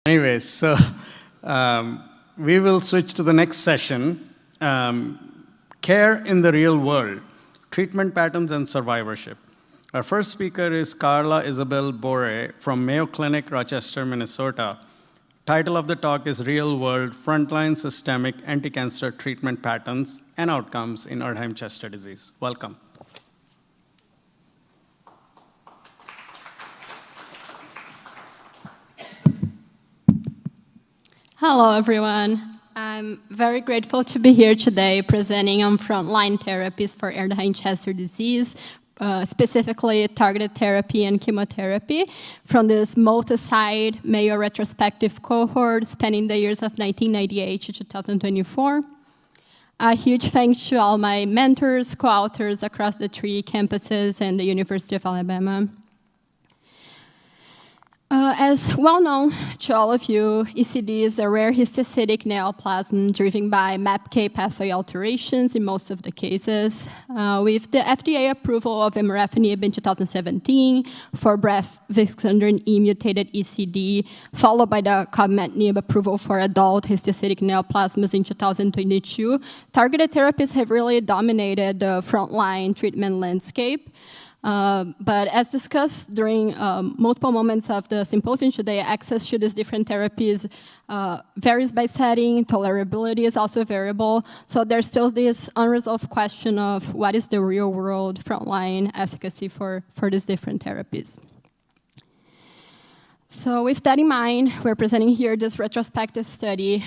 Anyways, so we will switch to the next session, Care in the Real World, Treatment Patterns and Survivorship. Our first speaker is Carla Isabel Borre from Mayo Clinic Rochester, Minnesota. Title of the talk is Real World Frontline Systemic Anti-Cancer Treatment Patterns and Outcomes in Erdheim-Chester Disease. Welcome. Hello, everyone. I'm very grateful to be here today presenting on frontline therapies for Erdheim-Chester disease, specifically targeted therapy and chemotherapy from this multi-site Mayo retrospective cohort spanning the years of 1998 to 2024. A huge thanks to all my mentors, co-authors across the 3 campuses and the University of Alabama. As well known to all of you, ECD is a rare histocytic neoplasm driven by MEK pathway alterations in most of the cases. With the FDA approval of emrafenib in 2017 for BRAF V600E mutated ECD, followed by the cobimetinib approval for adult histocytic neoplasms in 2022, targeted therapies have really dominated the frontline treatment landscape. But as discussed during multiple moments of the symposium today, access to these different therapies varies by setting. Tolerability is also a variable. So there's still this unresolved question of what is the real-world frontline efficacy for these different therapies. So with that in mind, we're presenting here this retrospective study.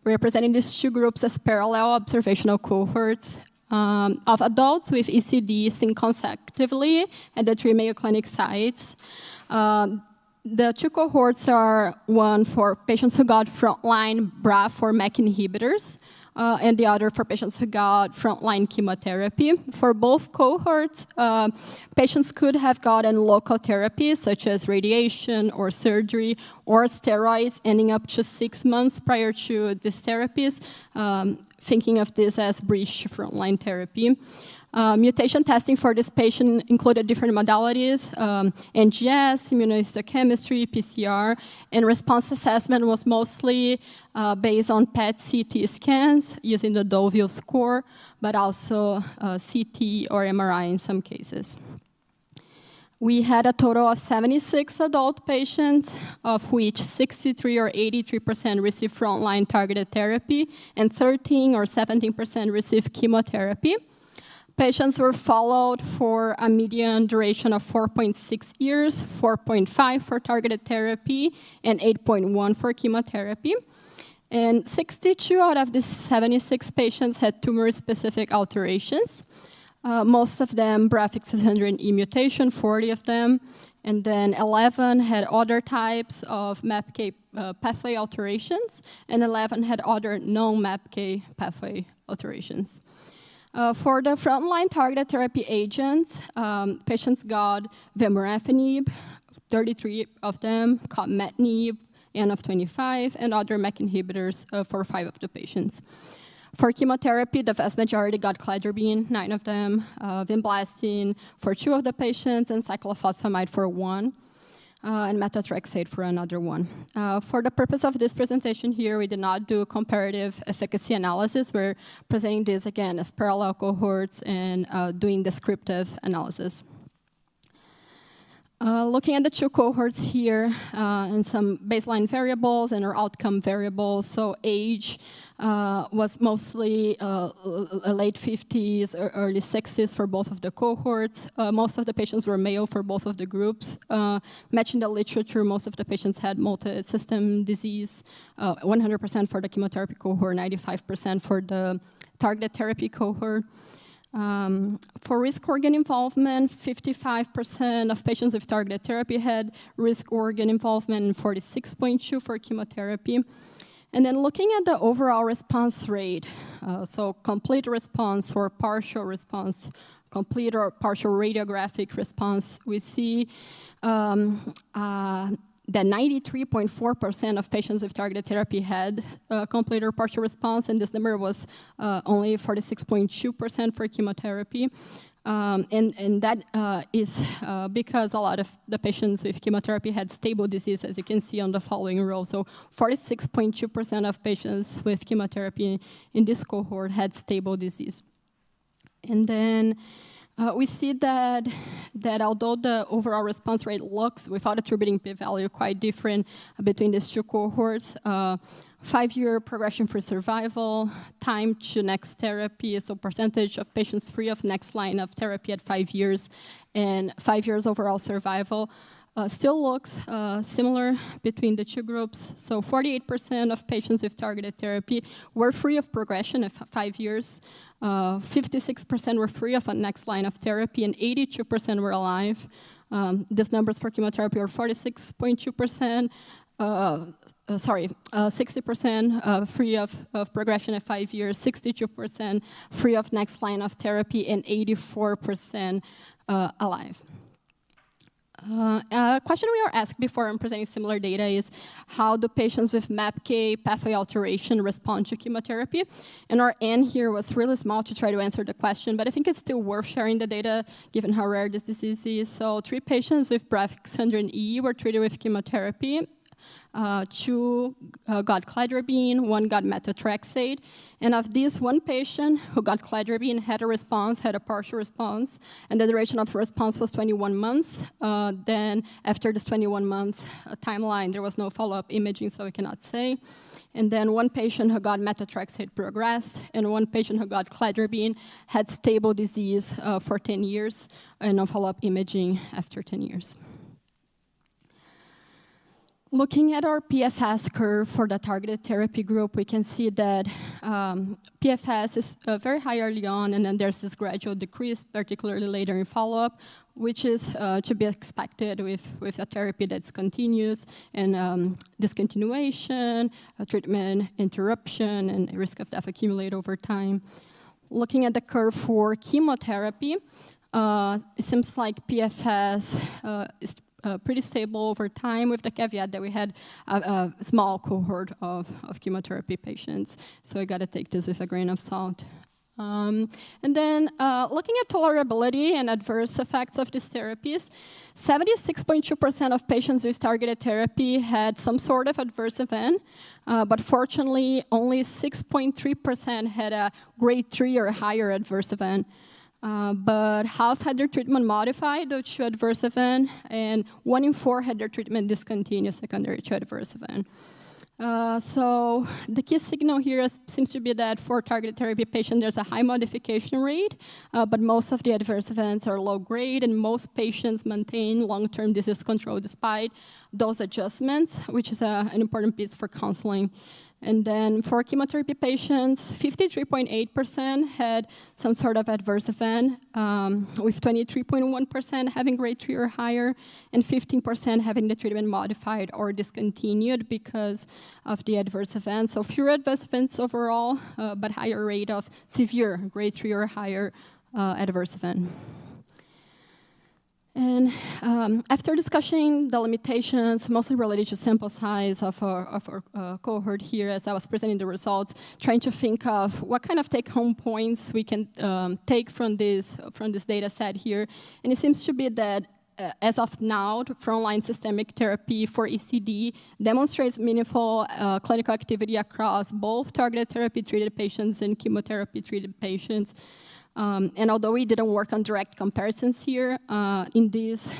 We're presenting these 2 groups as parallel observational cohorts of adults with ECD seen consecutively at the 3 Mayo Clinic sites. The 2 cohorts are one for patients who got frontline BRAF or MEK inhibitors, and the other for patients who got frontline chemotherapy. For both cohorts, patients could have gotten local therapies such as radiation or surgery or steroids, ending up to 6 months prior to these therapies, thinking of this as bridge frontline therapy. Mutation testing for this patient included different modalities, NGS, immunohistochemistry, PCR, and response assessment was mostly based on PET-CT scans using the Deauville score, but also CT or MRI in some cases. We had a total of 76 adult patients, of which 63 or 83% received frontline targeted therapy, and 13 or 17% received chemotherapy. Patients were followed for a median duration of 4.6 years, 4.5 for targeted therapy, and 8.1 for chemotherapy. And 62 out of the 76 patients had tumor-specific alterations. Most of them BRAF V600E mutation, 40 of them, and then 11 had other types of MEK pathway alterations, and 11 had other non-MEK pathway alterations. For the frontline targeted therapy agents, patients got vemurafenib, 33 of them, cobimetinib, N of 25, and other MEK inhibitors for 5 of the patients. For chemotherapy, the vast majority got cladribine, 9 of them, vinblastine for 2 of the patients, and cyclophosphamide for 1, and methotrexate for another 1. For the purpose of this presentation here, we did not do comparative efficacy analysis. We're presenting this again as parallel cohorts and doing descriptive analysis. Looking at the 2 cohorts here and some baseline variables and our outcome variables. So age was mostly late 50s or early 60s for both of the cohorts. Most of the patients were male for both of the groups. Matching the literature, most of the patients had multi-system disease, 100% for the chemotherapy cohort, 95% for the targeted therapy cohort. For risk organ involvement, 55% of patients with targeted therapy had risk organ involvement and 46.2% for chemotherapy. And then looking at the overall response rate, so complete response or partial response, complete or partial radiographic response, we see that 93.4% of patients with targeted therapy had complete or partial response, and this number was only 46.2% for chemotherapy. And that is because a lot of the patients with chemotherapy had stable disease, as you can see on the following row. So 46.2% of patients with chemotherapy in this cohort had stable disease. And then we see that although the overall response rate looks, without attributing p-value, quite different between these two cohorts, 5-year progression-free survival, time to next therapy, so percentage of patients free of next line of therapy at 5 years, and 5 years overall survival, still looks similar between the two groups. So 48% of patients with targeted therapy were free of progression at 5 years. 56% were free of a next line of therapy, and 82% were alive. These numbers for chemotherapy are 46.2%. 60% free of progression at 5 years, 62% free of next line of therapy, and 84% alive. A question we are asked before I'm presenting similar data is, how do patients with MEK pathway alteration respond to chemotherapy? And our N here was really small to try to answer the question, but I think it's still worth sharing the data given how rare this disease is. So 3 patients with BRAF X100E were treated with chemotherapy. 2 got cladribine, 1 got methotrexate. And of these, 1 patient who got cladribine had a response, had a partial response, and the duration of response was 21 months. Then after this 21 months timeline, there was no follow-up imaging, so we cannot say. And then 1 patient who got methotrexate progressed, and 1 patient who got cladribine had stable disease for 10 years, and no follow-up imaging after 10 years. Looking at our PFS curve for the targeted therapy group, we can see that PFS is very high early on, and then there's this gradual decrease, particularly later in follow-up, which is to be expected with a therapy that's continuous, and discontinuation, treatment interruption, and risk of death accumulate over time. Looking at the curve for chemotherapy, it seems like PFS is pretty stable over time, with the caveat that we had a small cohort of chemotherapy patients. So I got to take this with a grain of salt. And then looking at tolerability and adverse effects of these therapies, 76.2% of patients with targeted therapy had some sort of adverse event, but fortunately only 6.3% had a grade 3 or higher adverse event. But half had their treatment modified due to adverse event, and 1 in 4 had their treatment discontinued secondary to adverse event. So the key signal here seems to be that for targeted therapy patients, there's a high modification rate, but most of the adverse events are low grade, and most patients maintain long-term disease control despite those adjustments, which is an important piece for counseling. And then for chemotherapy patients, 53.8% had some sort of adverse event, with 23.1% having grade 3 or higher, and 15% having the treatment modified or discontinued because of the adverse events. So fewer adverse events overall, but higher rate of severe grade 3 or higher adverse event. And after discussing the limitations, mostly related to sample size of our cohort here, as I was presenting the results, trying to think of what kind of take-home points we can take from this data set here. And it seems to be that as of now, the frontline systemic therapy for ECD demonstrates meaningful clinical activity across both targeted therapy-treated patients and chemotherapy-treated patients. And although we didn't work on direct comparisons here, in these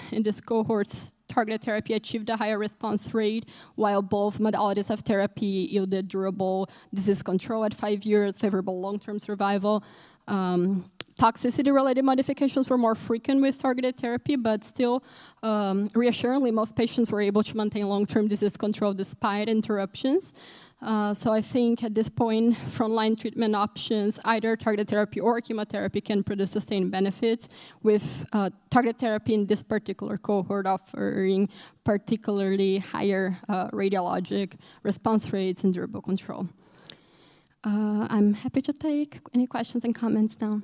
cohorts, targeted therapy achieved a higher response rate, while both modalities of therapy yielded durable disease control at 5 years, favorable long-term survival. Toxicity-related modifications were more frequent with targeted therapy, but still, reassuringly, most patients were able to maintain long-term disease control despite interruptions. So I think at this point, frontline treatment options, either targeted therapy or chemotherapy, can produce sustained benefits, with targeted therapy in this particular cohort offering particularly higher radiologic response rates and durable control. I'm happy to take any questions and comments now.